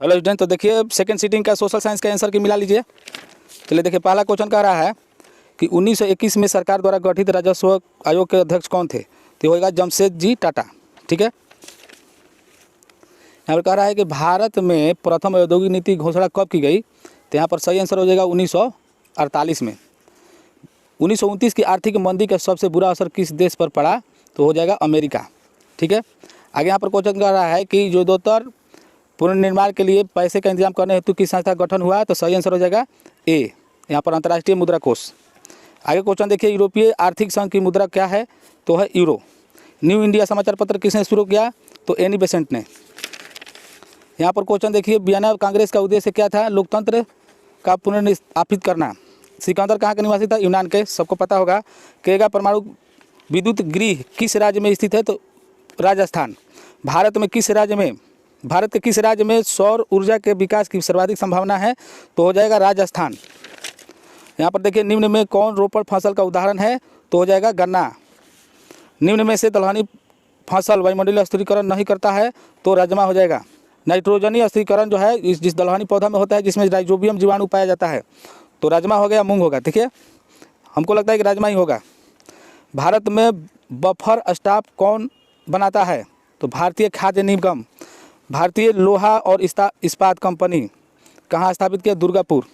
Hello student, तो देखिए second seating का सोशल साइंस का आंसर की मिला लीजिए। चलिए देखिए, पहला क्वेश्चन कह रहा है कि 1921 में सरकार द्वारा गठित राजस्व आयोग के अध्यक्ष कौन थे? तो होगा जमशेदजी टाटा। ठीक है, यहाँ पर कह रहा है कि भारत में प्रथम औद्योगिक नीति घोषणा कब की गई? तो यहाँ पर सही आंसर हो जाएगा 1948 में। 1929 की आर्थिक मंदी का सबसे बुरा असर किस देश पर पड़ा? तो हो जाएगा अमेरिका। ठीक है, आगे यहाँ पर क्वेश्चन कर रहा है कि युद्धोत्तर पुनर्निर्माण के लिए पैसे का इंतजाम करने हेतु किस संस्था का गठन हुआ? तो सही आंसर हो जाएगा ए, यहाँ पर अंतर्राष्ट्रीय मुद्रा कोष। आगे क्वेश्चन देखिए, यूरोपीय आर्थिक संघ की मुद्रा क्या है? तो है यूरो। न्यू इंडिया समाचार पत्र किसने शुरू किया? तो एनी बेसेंट ने। यहाँ पर क्वेश्चन देखिए, वियना कांग्रेस का उद्देश्य क्या था? लोकतंत्र का पुनर्स्थापित करना। सिकंदर कहाँ के निवासी था? यूनान के, सबको पता होगा। केगा परमाणु विद्युत गृह किस राज्य में स्थित है? तो राजस्थान। भारत के किस राज्य में सौर ऊर्जा के विकास की सर्वाधिक संभावना है? तो हो जाएगा राजस्थान। यहाँ पर देखिए, निम्न में कौन रोपण फसल का उदाहरण है? तो हो जाएगा गन्ना। निम्न में से दलहनी फसल वायुमंडलीय स्थिरीकरण नहीं करता है? तो राजमा हो जाएगा। नाइट्रोजनी स्थिरीकरण जो है जिस दलहनी पौधा में होता है, जिसमें राइजोबियम जीवाणु पाया जाता है, तो राजमा हो गया, मूंग होगा। ठीक है, हमको लगता है कि राजमा ही होगा। भारत में बफर स्टॉक कौन बनाता है? तो भारतीय खाद्य निगम। भारतीय लोहा और इस्पात कंपनी कहाँ स्थापित किया? दुर्गापुर।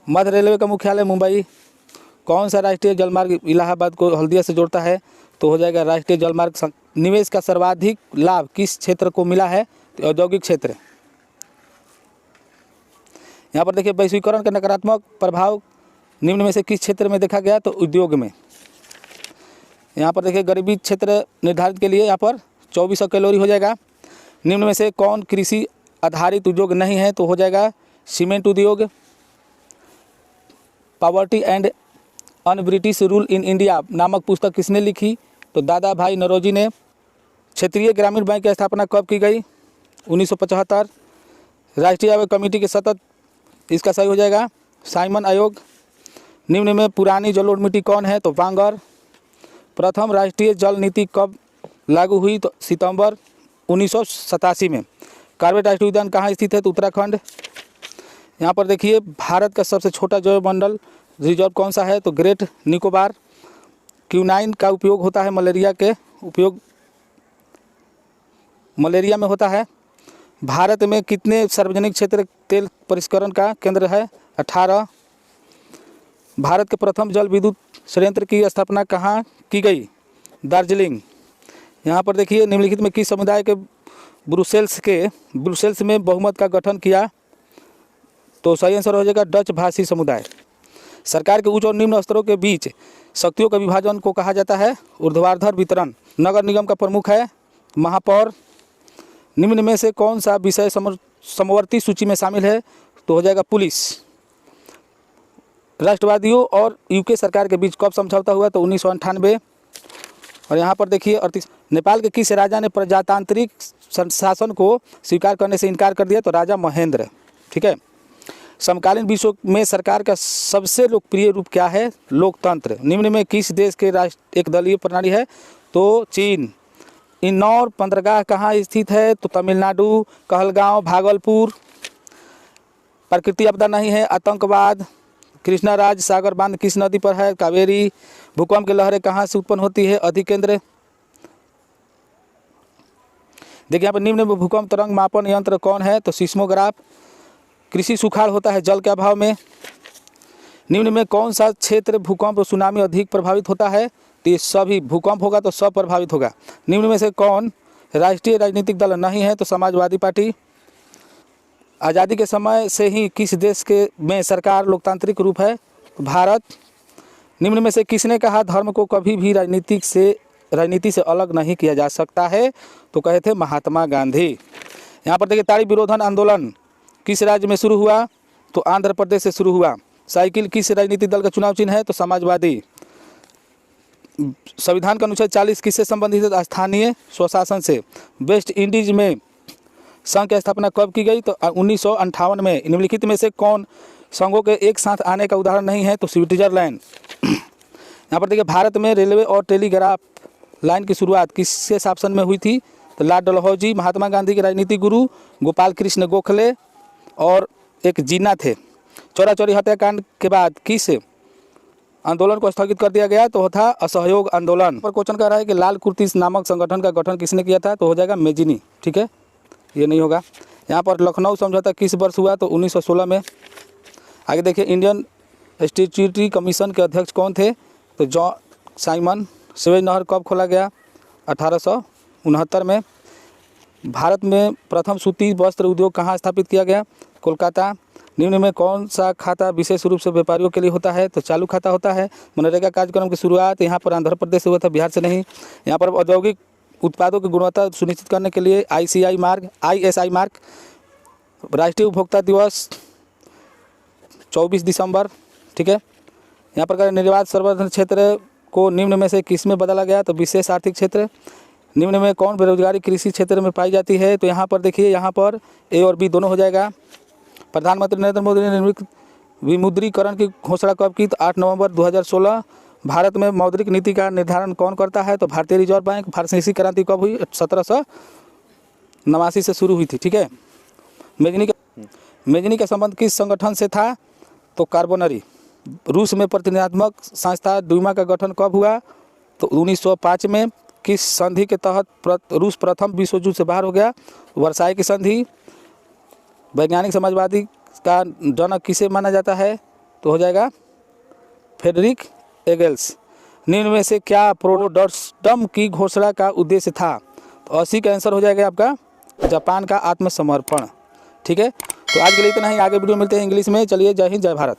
मध्य रेलवे का मुख्यालय मुंबई। कौन सा राष्ट्रीय जलमार्ग इलाहाबाद को हल्दिया से जोड़ता है? तो हो जाएगा राष्ट्रीय जलमार्ग। निवेश का सर्वाधिक लाभ किस क्षेत्र को मिला है? तो औद्योगिक क्षेत्र। यहाँ पर देखिए, वैश्वीकरण का नकारात्मक प्रभाव निम्न में से किस क्षेत्र में देखा गया? तो उद्योग में। यहाँ पर देखिए, गरीबी क्षेत्र निर्धारित के लिए यहाँ पर 2400 कैलोरी हो जाएगा। निम्न में से कौन कृषि आधारित उद्योग नहीं है? तो हो जाएगा सीमेंट उद्योग। Poverty and un British rule in India नामक पुस्तक किसने लिखी? तो दादा भाई नौरोजी ने। क्षेत्रीय ग्रामीण बैंक की स्थापना कब की गई? 1975। राष्ट्रीय आयोग कमेटी के सतत, इसका सही हो जाएगा साइमन आयोग। निम्न में पुरानी जलोढ़ मिट्टी कौन है? तो वांगर। प्रथम राष्ट्रीय जल नीति कब लागू हुई? तो सितंबर 1987 में। कॉर्बेट राष्ट्रीय उद्यान कहाँ स्थित है? तो उत्तराखंड। यहाँ पर देखिए, भारत का सबसे छोटा जैवमंडल रिजर्व कौन सा है? तो ग्रेट निकोबार। क्यूनाइन का उपयोग होता है मलेरिया में होता है। भारत में कितने सार्वजनिक क्षेत्र तेल परिष्करण का केंद्र है? 18। भारत के प्रथम जल विद्युत संयंत्र की स्थापना कहाँ की गई? दार्जिलिंग। यहाँ पर देखिए, निम्नलिखित में किस समुदाय के ब्रुसेल्स में बहुमत का गठन किया? तो सही आंसर हो जाएगा डच भाषी समुदाय। सरकार के उच्च और निम्न स्तरों के बीच शक्तियों का विभाजन को कहा जाता है? ऊर्ध्वाधर वितरण। नगर निगम का प्रमुख है महापौर। निम्न में से कौन सा विषय समवर्ती सूची में शामिल है? तो हो जाएगा पुलिस। राष्ट्रवादियों और यूके सरकार के बीच कब समझौता हुआ? तो 1998। और यहाँ पर देखिए, नेपाल के किस राजा ने प्रजातांत्रिक शासन को स्वीकार करने से इनकार कर दिया? तो राजा महेंद्र। ठीक है, समकालीन विश्व में सरकार का सबसे लोकप्रिय रूप क्या है? लोकतंत्र। निम्न में किस देश के राष्ट्र एक दलीय प्रणाली है? तो चीन। इन्नौर बंदरगाह कहाँ स्थित है? तो तमिलनाडु। कहलगांव भागलपुर। प्राकृतिक आपदा नहीं है, आतंकवाद। कृष्णा राज सागर बांध किस नदी पर है? कावेरी। भूकंप की लहरें कहाँ से उत्पन्न होती है? अधिकेंद्र। देखिए, यहाँ पर निम्न में भूकंप तरंग मापन यंत्र कौन है? तो सिस्मोग्राफ। कृषि सुखाड़ होता है जल के अभाव में। निम्न में कौन सा क्षेत्र भूकंप और सुनामी अधिक प्रभावित होता है? तो ये सभी, भूकंप होगा तो सब प्रभावित होगा। निम्न में से कौन राष्ट्रीय राजनीतिक दल नहीं है? तो समाजवादी पार्टी। आज़ादी के समय से ही किस देश में सरकार लोकतांत्रिक रूप है? भारत। निम्न में से किसने कहा धर्म को कभी भी राजनीति से अलग नहीं किया जा सकता है? तो कहे थे महात्मा गांधी। यहाँ पर देखिए, ताड़ी विरोधन आंदोलन किस राज्य में शुरू हुआ? तो आंध्र प्रदेश से शुरू हुआ। साइकिल किस राजनीतिक दल का चुनाव चिन्ह है? तो समाजवादी। संविधान का अनुच्छेद 40 किससे संबंधित है? स्थानीय स्वशासन से। वेस्ट इंडीज में संघ की स्थापना कब की गई? तो 1958 में। निम्नलिखित में से कौन संघों के एक साथ आने का उदाहरण नहीं है? तो स्विट्जरलैंड। यहाँ पर देखिए, भारत में रेलवे और टेलीग्राफ लाइन की शुरुआत किसके शासन में हुई थी? तो लाल डलहौजी महात्मा गांधी के राजनीतिक गुरु, गोपाल कृष्ण गोखले और एक जीना थे। चौरा चौरी हत्याकांड के बाद किस आंदोलन को स्थगित कर दिया गया? तो था असहयोग आंदोलन। पर क्वेश्चन कह रहा है कि लाल कुर्ती नामक संगठन का गठन किसने किया था? तो हो जाएगा मेजिनी। ठीक है, ये नहीं होगा। यहाँ पर लखनऊ समझौता किस वर्ष हुआ? तो 1916 में। आगे देखिए, इंडियन स्टैट्यूटरी कमीशन के अध्यक्ष कौन थे? तो जॉन साइमन। सुएज नहर कब खोला गया? 1869 में। भारत में प्रथम सूती वस्त्र उद्योग कहाँ स्थापित किया गया? कोलकाता। निम्न में कौन सा खाता विशेष रूप से व्यापारियों के लिए होता है? तो चालू खाता होता है। मनरेगा कार्यक्रम की शुरुआत यहाँ पर आंध्र प्रदेश से हुआ था, बिहार से नहीं। यहाँ पर औद्योगिक उत्पादों की गुणवत्ता सुनिश्चित करने के लिए ISI मार्क। राष्ट्रीय उपभोक्ता दिवस 24 दिसंबर। ठीक है, यहाँ पर निर्यात संवर्धन क्षेत्र को निम्न में से किस में बदला गया? तो विशेष आर्थिक क्षेत्र। निम्न में कौन बेरोजगारी कृषि क्षेत्र में पाई जाती है? तो यहाँ पर देखिए, यहाँ पर A और B दोनों हो जाएगा। प्रधानमंत्री नरेंद्र मोदी ने विमुद्रीकरण की घोषणा कब की? तो 8 नवंबर 2016। भारत में मौद्रिक नीति का निर्धारण कौन करता है? तो भारतीय रिजर्व बैंक। फ्रांसीसी क्रांति कब हुई? 1789 से शुरू हुई थी। ठीक है, मेजनी का संबंध किस संगठन से था? तो कार्बोनरी। रूस में प्रतिनिधात्मक संस्था डूमा का गठन कब हुआ? तो 1905 में। किस संधि के तहत रूस प्रथम विश्व युद्ध से बाहर हो गया? वर्साई की संधि। वैज्ञानिक समाजवादी का जनक किसे माना जाता है? तो हो जाएगा फ्रेडरिक एंगल्स। निम्न में से क्या पोट्सडम की घोषणा का उद्देश्य था? तो 80 का आंसर हो जाएगा आपका जापान का आत्मसमर्पण। ठीक है, तो आज के लिए इतना ही। आगे वीडियो मिलते हैं इंग्लिश में। चलिए, जय हिंद, जय भारत।